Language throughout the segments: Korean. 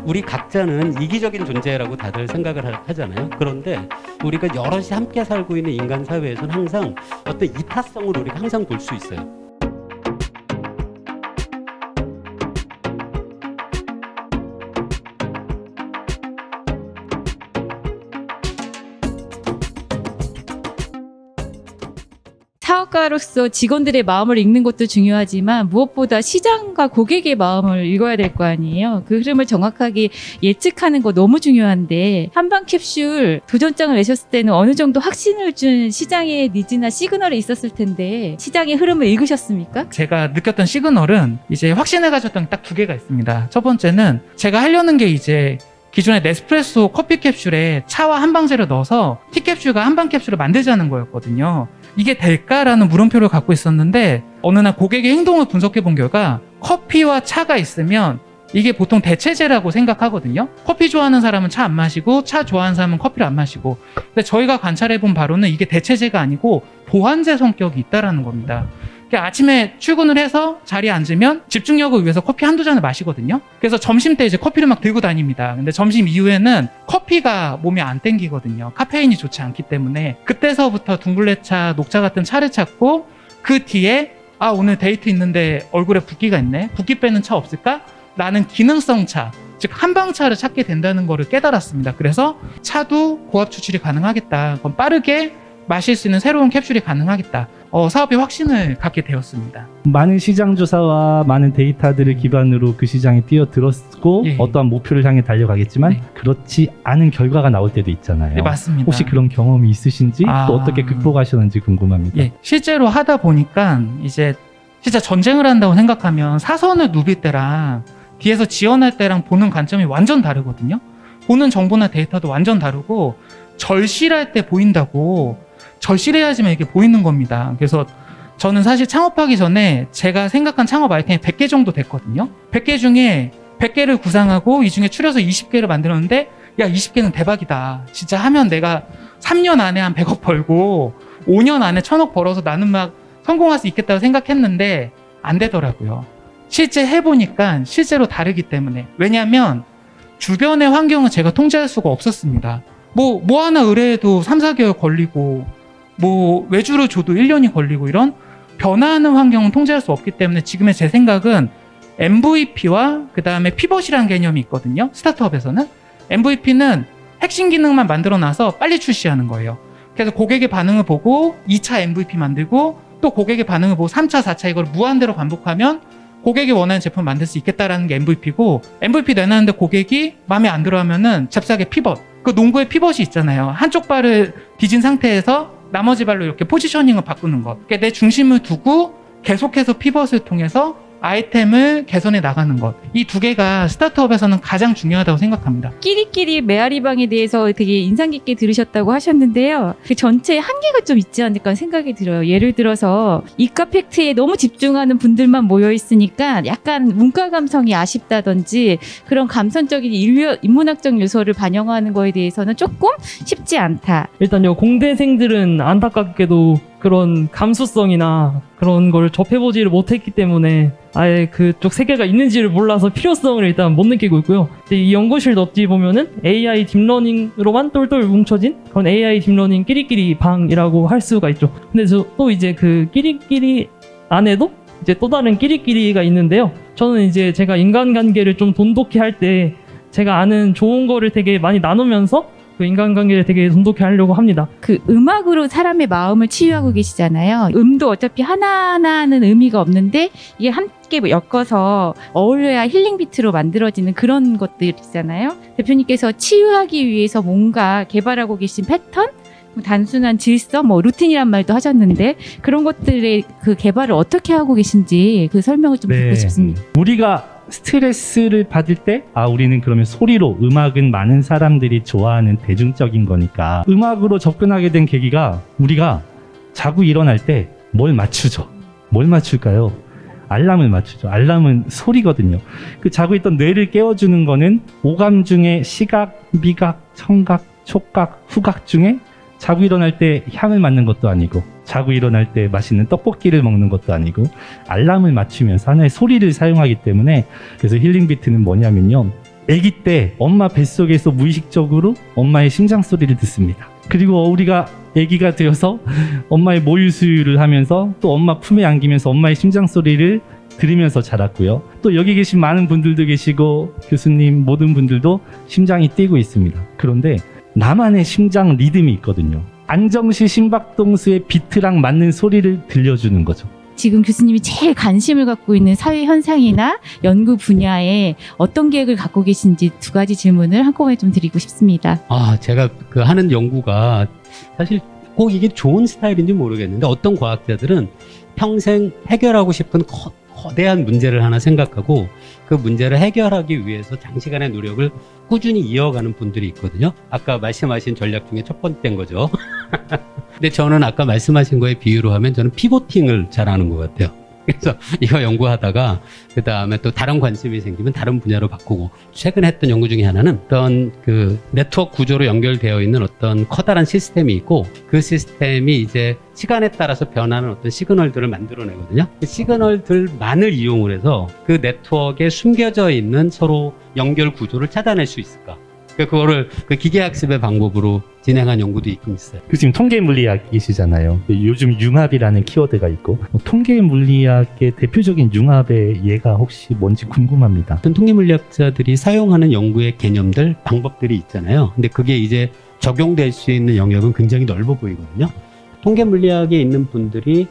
우리 각자는 이기적인 존재라고 다들 생각을 하잖아요. 그런데 우리가 여럿이 함께 살고 있는 인간 사회에서는 항상 어떤 이타성을 우리가 항상 볼 수 있어요. 사업가로서 직원들의 마음을 읽는 것도 중요하지만 무엇보다 시장과 고객의 마음을 읽어야 될 거 아니에요. 그 흐름을 정확하게 예측하는 거 너무 중요한데 한방 캡슐 도전장을 내셨을 때는 어느 정도 확신을 준 시장의 니즈나 시그널이 있었을 텐데 시장의 흐름을 읽으셨습니까? 제가 느꼈던 시그널은 이제 확신을 가졌던 딱 두 개가 있습니다. 첫 번째는 제가 하려는 게 이제 기존의 네스프레소 커피 캡슐에 차와 한방제를 넣어서 티캡슐과 한방 캡슐을 만들자는 거였거든요. 이게 될까라는 물음표를 갖고 있었는데 어느 날 고객의 행동을 분석해 본 결과 커피와 차가 있으면 이게 보통 대체제라고 생각하거든요. 커피 좋아하는 사람은 차 안 마시고 차 좋아하는 사람은 커피를 안 마시고, 근데 저희가 관찰해 본 바로는 이게 대체제가 아니고 보완제 성격이 있다라는 겁니다. 그러니까 아침에 출근을 해서 자리에 앉으면 집중력을 위해서 커피 한두 잔을 마시거든요. 그래서 점심 때 이제 커피를 막 들고 다닙니다. 근데 점심 이후에는 커피가 몸에 안 땡기거든요. 카페인이 좋지 않기 때문에. 그때서부터 둥글레차, 녹차 같은 차를 찾고, 그 뒤에 아 오늘 데이트 있는데 얼굴에 붓기가 있네, 붓기 빼는 차 없을까? 라는 기능성 차, 즉 한방차를 찾게 된다는 거를 깨달았습니다. 그래서 차도 고압 추출이 가능하겠다, 그럼 빠르게 마실 수 있는 새로운 캡슐이 가능하겠다, 사업에 확신을 갖게 되었습니다. 많은 시장 조사와 많은 데이터들을 기반으로 그 시장에 뛰어들었고 예. 어떠한 목표를 향해 달려가겠지만 네. 그렇지 않은 결과가 나올 때도 있잖아요. 네, 맞습니다. 혹시 그런 경험이 있으신지 또 어떻게 극복하셨는지 궁금합니다. 예, 실제로 하다 보니까 이제 진짜 전쟁을 한다고 생각하면 사선을 누빌 때랑 뒤에서 지원할 때랑 보는 관점이 완전 다르거든요. 보는 정보나 데이터도 완전 다르고, 절실할 때 보인다고 절실해야지만 이게 보이는 겁니다. 그래서 저는 사실 창업하기 전에 제가 생각한 창업 아이템이 100개 정도 됐거든요. 100개 중에 100개를 구상하고 이 중에 추려서 20개를 만들었는데, 야 20개는 대박이다, 진짜 하면 내가 3년 안에 한 100억 벌고 5년 안에 1000억 벌어서 나는 막 성공할 수 있겠다고 생각했는데 안 되더라고요. 실제 해보니까 실제로 다르기 때문에. 왜냐하면 주변의 환경은 제가 통제할 수가 없었습니다. 뭐 하나 의뢰해도 3, 4개월 걸리고, 뭐 외주를 줘도 1년이 걸리고, 이런 변화하는 환경은 통제할 수 없기 때문에 지금의 제 생각은 MVP와 그 다음에 피벗이라는 개념이 있거든요. 스타트업에서는 MVP는 핵심 기능만 만들어놔서 빨리 출시하는 거예요. 그래서 고객의 반응을 보고 2차 MVP 만들고, 또 고객의 반응을 보고 3차, 4차 이걸 무한대로 반복하면 고객이 원하는 제품을 만들 수 있겠다라는 게 MVP고, MVP 내놨는데 고객이 마음에 안 들어 하면은 잽싸게 피벗, 그 농구의 피벗이 있잖아요. 한쪽 발을 뒤진 상태에서 나머지 발로 이렇게 포지셔닝을 바꾸는 것. 그러니까 내 중심을 두고 계속해서 피벗을 통해서 아이템을 개선해 나가는 것. 이 두 개가 스타트업에서는 가장 중요하다고 생각합니다. 끼리끼리 메아리방에 대해서 되게 인상 깊게 들으셨다고 하셨는데요. 그 전체에 한계가 좀 있지 않을까 생각이 들어요. 예를 들어서 이가 팩트에 너무 집중하는 분들만 모여 있으니까 약간 문과 감성이 아쉽다든지 그런 감성적인 인문학적 요소를 반영하는 거에 대해서는 조금 쉽지 않다. 일단요, 공대생들은 안타깝게도 그런 감수성이나 그런 걸 접해보지를 못했기 때문에 아예 그쪽 세계가 있는지를 몰라서 필요성을 일단 못 느끼고 있고요. 이 연구실도 어찌 보면은 AI 딥러닝으로만 똘똘 뭉쳐진 그런 AI 딥러닝 끼리끼리 방이라고 할 수가 있죠. 근데 또 이제 그 끼리끼리 안에도 이제 또 다른 끼리끼리가 있는데요. 저는 이제 제가 인간관계를 좀 돈독히 할 때 제가 아는 좋은 거를 되게 많이 나누면서 그 인간관계를 되게 돈독히 하려고 합니다. 그 음악으로 사람의 마음을 치유하고 계시잖아요. 음도 어차피 하나하나는 의미가 없는데 이게 함께 엮어서 어울려야 힐링 비트로 만들어지는 그런 것들 있잖아요. 대표님께서 치유하기 위해서 뭔가 개발하고 계신 패턴? 단순한 질서, 루틴이란 말도 하셨는데 그런 것들의 그 개발을 어떻게 하고 계신지 그 설명을 좀 듣고 싶습니다. 우리가 스트레스를 받을 때 우리는 그러면 소리로, 음악은 많은 사람들이 좋아하는 대중적인 거니까 음악으로 접근하게 된 계기가, 우리가 자고 일어날 때 뭘 맞추죠? 뭘 맞출까요? 알람을 맞추죠. 알람은 소리거든요. 그 자고 있던 뇌를 깨워주는 거는 오감 중에 시각, 미각, 청각, 촉각, 후각 중에 자고 일어날 때 향을 맡는 것도 아니고, 자고 일어날 때 맛있는 떡볶이를 먹는 것도 아니고, 알람을 맞추면서 하나의 소리를 사용하기 때문에, 그래서 힐링 비트는 뭐냐면요, 아기 때 엄마 뱃속에서 무의식적으로 엄마의 심장 소리를 듣습니다. 그리고 우리가 아기가 되어서 엄마의 모유 수유를 하면서 또 엄마 품에 안기면서 엄마의 심장 소리를 들으면서 자랐고요. 또 여기 계신 많은 분들도 계시고 교수님 모든 분들도 심장이 뛰고 있습니다. 그런데 나만의 심장 리듬이 있거든요. 안정시 심박동수의 비트랑 맞는 소리를 들려주는 거죠. 지금 교수님이 제일 관심을 갖고 있는 사회 현상이나 연구 분야에 어떤 계획을 갖고 계신지 두 가지 질문을 한꺼번에 좀 드리고 싶습니다. 제가 그 하는 연구가 사실 꼭 이게 좋은 스타일인지 모르겠는데 어떤 과학자들은 평생 해결하고 싶은 거대한 문제를 하나 생각하고 그 문제를 해결하기 위해서 장시간의 노력을 꾸준히 이어가는 분들이 있거든요. 아까 말씀하신 전략 중에 첫 번째인 거죠. 근데 저는 아까 말씀하신 거에 비유로 하면 저는 피보팅을 잘하는 것 같아요. 그래서 이거 연구하다가 그 다음에 또 다른 관심이 생기면 다른 분야로 바꾸고, 최근에 했던 연구 중에 하나는 어떤 그 네트워크 구조로 연결되어 있는 어떤 커다란 시스템이 있고, 그 시스템이 이제 시간에 따라서 변하는 어떤 시그널들을 만들어내거든요. 그 시그널들만을 이용을 해서 그 네트워크에 숨겨져 있는 서로 연결 구조를 찾아낼 수 있을까? 그거를 그 기계학습의 방법으로 진행한 연구도 있긴 있어요. 교수님 통계 물리학이시잖아요. 요즘 융합이라는 키워드가 있고 통계 물리학의 대표적인 융합의 예가 혹시 뭔지 궁금합니다. 어떤 통계 물리학자들이 사용하는 연구의 개념들, 방법들이 있잖아요. 근데 그게 이제 적용될 수 있는 영역은 굉장히 넓어 보이거든요. 통계 물리학에 있는 분들이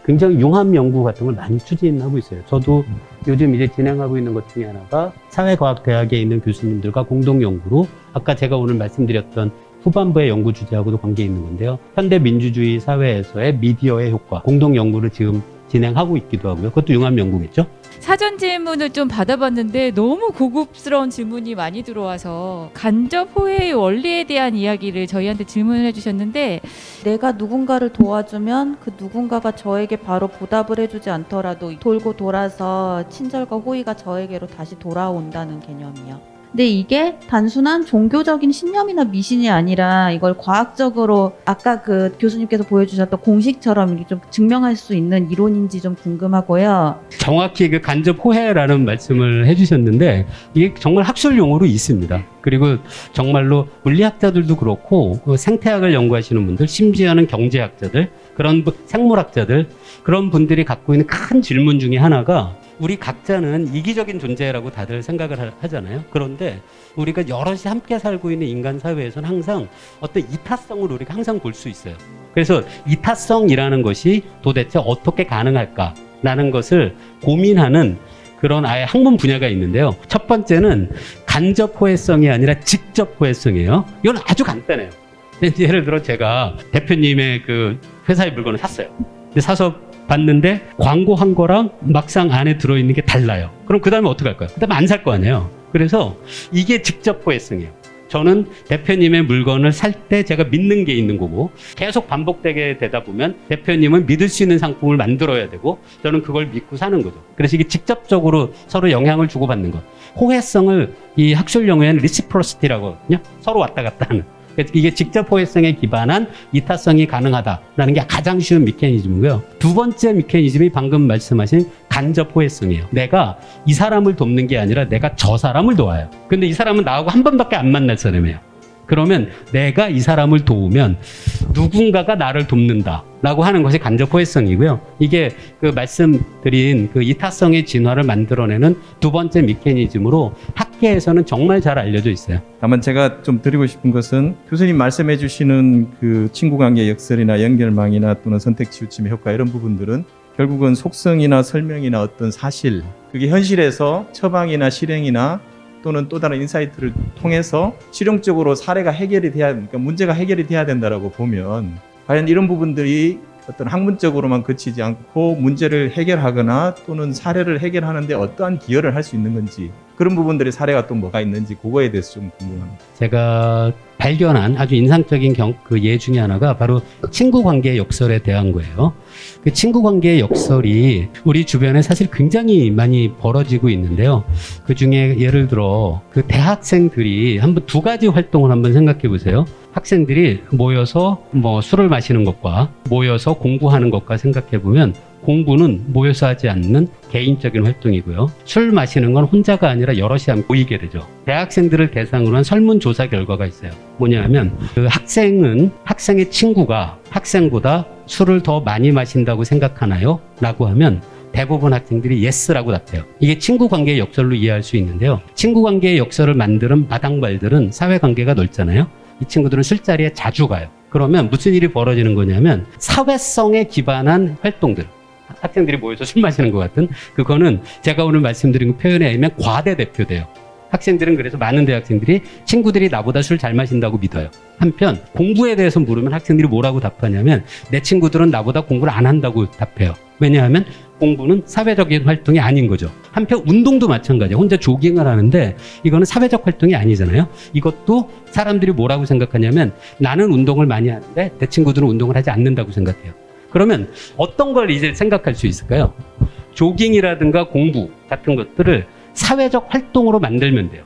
굉장히 융합 연구 같은 걸 많이 추진하고 있어요. 저도 요즘 이제 진행하고 있는 것 중에 하나가 사회과학대학에 있는 교수님들과 공동 연구로 아까 제가 오늘 말씀드렸던 후반부의 연구 주제하고도 관계 있는 건데요. 현대 민주주의 사회에서의 미디어의 효과, 공동 연구를 지금 진행하고 있기도 하고요. 그것도 융합 연구겠죠. 사전 질문을 좀 받아봤는데 너무 고급스러운 질문이 많이 들어와서 간접 호혜의 원리에 대한 이야기를 저희한테 질문을 해주셨는데, 내가 누군가를 도와주면 그 누군가가 저에게 바로 보답을 해주지 않더라도 돌고 돌아서 친절과 호의가 저에게로 다시 돌아온다는 개념이요. 근데 이게 단순한 종교적인 신념이나 미신이 아니라 이걸 과학적으로 아까 그 교수님께서 보여주셨던 공식처럼 이렇게 좀 증명할 수 있는 이론인지 좀 궁금하고요. 정확히 그 간접 호혜라는 말씀을 해주셨는데 이게 정말 학술 용어로 있습니다. 그리고 정말로 물리학자들도 그렇고 생태학을 연구하시는 분들, 심지어는 경제학자들, 그런 생물학자들, 그런 분들이 갖고 있는 큰 질문 중에 하나가, 우리 각자는 이기적인 존재라고 다들 생각을 하잖아요. 그런데 우리가 여럿이 함께 살고 있는 인간 사회에서는 항상 어떤 이타성을 우리가 항상 볼 수 있어요. 그래서 이타성이라는 것이 도대체 어떻게 가능할까라는 것을 고민하는 그런 아예 학문 분야가 있는데요. 첫 번째는 간접 호혜성이 아니라 직접 호혜성이에요. 이건 아주 간단해요. 예를 들어 제가 대표님의 그 회사의 물건을 샀어요. 근데 사서 봤는데 광고한 거랑 막상 안에 들어있는 게 달라요. 그럼 그 다음에 어떻게 할까요? 그 다음에 안 살 거 아니에요. 그래서 이게 직접 호혜성이에요. 저는 대표님의 물건을 살 때 제가 믿는 게 있는 거고, 계속 반복되게 되다 보면 대표님은 믿을 수 있는 상품을 만들어야 되고, 저는 그걸 믿고 사는 거죠. 그래서 이게 직접적으로 서로 영향을 주고받는 것. 호혜성을 이 학술 용어에는 리시프로시티라고 하거든요. 서로 왔다 갔다 하는. 이게 직접 호혜성에 기반한 이타성이 가능하다라는 게 가장 쉬운 메커니즘이고요. 두 번째 메커니즘이 방금 말씀하신 간접 호혜성이에요. 내가 이 사람을 돕는 게 아니라 내가 저 사람을 도와요. 근데 이 사람은 나하고 한 번밖에 안 만날 사람이에요. 그러면 내가 이 사람을 도우면 누군가가 나를 돕는다라고 하는 것이 간접 호혜성이고요. 이게 그 말씀드린 그 이타성의 진화를 만들어내는 두 번째 메커니즘으로 학계에서는 정말 잘 알려져 있어요. 다만 제가 좀 드리고 싶은 것은 교수님 말씀해 주시는 그 친구관계 역설이나 연결망이나 또는 선택치우침의 효과, 이런 부분들은 결국은 속성이나 설명이나 어떤 사실, 그게 현실에서 처방이나 실행이나 또는 또 다른 인사이트를 통해서 실용적으로 사례가 해결이 돼야, 그러니까 문제가 해결이 돼야 된다라고 보면, 과연 이런 부분들이 어떤 학문적으로만 그치지 않고 문제를 해결하거나 또는 사례를 해결하는데 어떠한 기여를 할 수 있는 건지, 그런 부분들의 사례가 또 뭐가 있는지 그거에 대해서 좀 궁금합니다. 제가 발견한 아주 인상적인 그 예 중에 하나가 바로 친구 관계의 역설에 대한 거예요. 그 친구 관계의 역설이 우리 주변에 사실 굉장히 많이 벌어지고 있는데요. 그 중에 예를 들어 그 대학생들이 한번 두 가지 활동을 한번 생각해 보세요. 학생들이 모여서 뭐 술을 마시는 것과 모여서 공부하는 것과 생각해 보면 공부는 모여서 하지 않는 개인적인 활동이고요. 술 마시는 건 혼자가 아니라 여럿이 하면 모이게 되죠. 대학생들을 대상으로 한 설문조사 결과가 있어요. 뭐냐면 그 학생의 친구가 학생보다 술을 더 많이 마신다고 생각하나요? 라고 하면 대부분 학생들이 예스라고 답해요. 이게 친구 관계의 역설로 이해할 수 있는데요. 친구 관계의 역설을 만드는 마당발들은 사회 관계가 넓잖아요. 이 친구들은 술자리에 자주 가요. 그러면 무슨 일이 벌어지는 거냐면 사회성에 기반한 활동들, 학생들이 모여서 술 마시는 것 같은, 그거는 제가 오늘 말씀드린 표현에 의하면 과대대표돼요. 학생들은 그래서 많은 대학생들이 친구들이 나보다 술 잘 마신다고 믿어요. 한편 공부에 대해서 물으면 학생들이 뭐라고 답하냐면 내 친구들은 나보다 공부를 안 한다고 답해요. 왜냐하면 공부는 사회적인 활동이 아닌 거죠. 한편 운동도 마찬가지예요. 혼자 조깅을 하는데 이거는 사회적 활동이 아니잖아요. 이것도 사람들이 뭐라고 생각하냐면 나는 운동을 많이 하는데 내 친구들은 운동을 하지 않는다고 생각해요. 그러면 어떤 걸 이제 생각할 수 있을까요? 조깅이라든가 공부 같은 것들을 사회적 활동으로 만들면 돼요.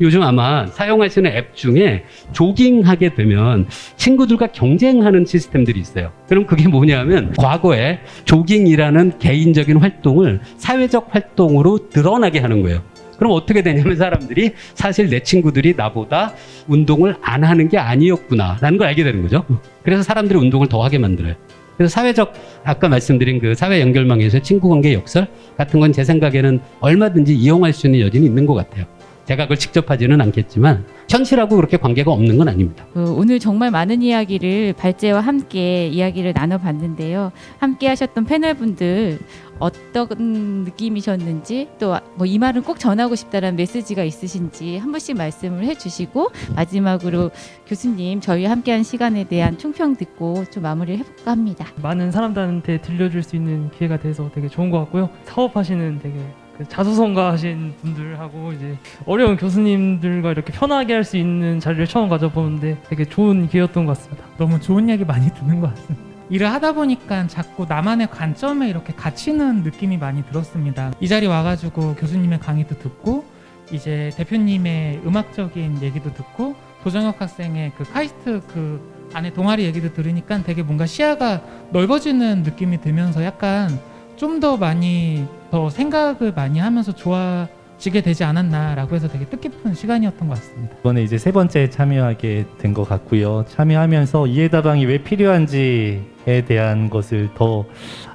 요즘 아마 사용하시는 앱 중에 조깅하게 되면 친구들과 경쟁하는 시스템들이 있어요. 그럼 그게 뭐냐면 과거에 조깅이라는 개인적인 활동을 사회적 활동으로 드러나게 하는 거예요. 그럼 어떻게 되냐면 사람들이 사실 내 친구들이 나보다 운동을 안 하는 게 아니었구나라는 걸 알게 되는 거죠. 그래서 사람들이 운동을 더 하게 만들어요. 그래서 사회적, 아까 말씀드린 그 사회 연결망에서 친구관계 역설 같은 건 제 생각에는 얼마든지 이용할 수 있는 여지는 있는 것 같아요. 제가 그걸 직접 하지는 않겠지만 현실하고 그렇게 관계가 없는 건 아닙니다. 오늘 정말 많은 이야기를 발제와 함께 이야기를 나눠봤는데요. 함께 하셨던 패널분들 어떤 느낌이셨는지 또 뭐 이 말은 꼭 전하고 싶다는 메시지가 있으신지 한 분씩 말씀을 해주시고 마지막으로 교수님 저희와 함께한 시간에 대한 총평 듣고 좀 마무리를 해볼까 합니다. 많은 사람들한테 들려줄 수 있는 기회가 돼서 되게 좋은 것 같고요. 사업하시는 되게 그 자수성가하신 분들하고 이제 어려운 교수님들과 이렇게 편하게 할 수 있는 자리를 처음 가져보는데 되게 좋은 기회였던 것 같습니다. 너무 좋은 얘기 많이 듣는 것 같습니다. 일을 하다 보니까 자꾸 나만의 관점에 이렇게 갇히는 느낌이 많이 들었습니다. 이 자리 와가지고 교수님의 강의도 듣고 이제 대표님의 음악적인 얘기도 듣고 도정혁 학생의 그 카이스트 그 안에 동아리 얘기도 들으니까 되게 뭔가 시야가 넓어지는 느낌이 들면서 약간 좀 더 많이 더 생각을 많이 하면서 좋아지게 되지 않았나라고 해서 되게 뜻깊은 시간이었던 것 같습니다. 이번에 이제 3번째 참여하게 된 것 같고요. 참여하면서 이해다방이 왜 필요한지에 대한 것을 더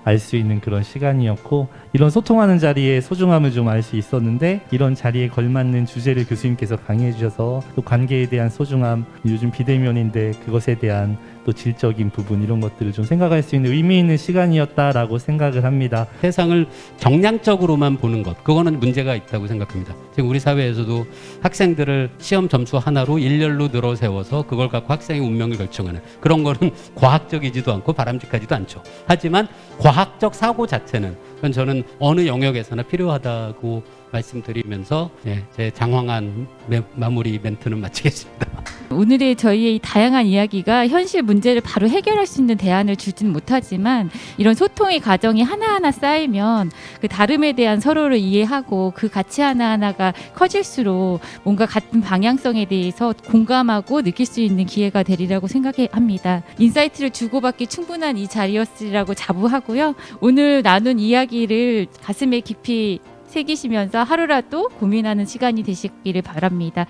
알 수 있는 그런 시간이었고 이런 소통하는 자리의 소중함을 좀 알 수 있었는데 이런 자리에 걸맞는 주제를 교수님께서 강의해 주셔서 또 관계에 대한 소중함, 요즘 비대면인데 그것에 대한 또 질적인 부분 이런 것들을 좀 생각할 수 있는 의미 있는 시간이었다라고 생각을 합니다. 세상을 정량적으로만 보는 것, 그거는 문제가 있다고 생각합니다. 지금 우리 사회에서도 학생들을 시험 점수 하나로 일렬로 늘어 세워서 그걸 갖고 학생의 운명을 결정하는 그런 거는 과학적이지도 않고 바람직하지도 않죠. 하지만 과학적 사고 자체는 그건 저는 어느 영역에서나 필요하다고 말씀드리면서 제 장황한 마무리 멘트는 마치겠습니다. 오늘의 저희의 이 다양한 이야기가 현실 문제를 바로 해결할 수 있는 대안을 주지는 못하지만 이런 소통의 과정이 하나하나 쌓이면 그 다름에 대한 서로를 이해하고 그 가치 하나하나가 커질수록 뭔가 같은 방향성에 대해서 공감하고 느낄 수 있는 기회가 되리라고 생각합니다. 인사이트를 주고받기 충분한 이 자리였으리라고 자부하고요. 오늘 나눈 이야기를 가슴에 깊이 새기시면서 하루라도 고민하는 시간이 되시기를 바랍니다.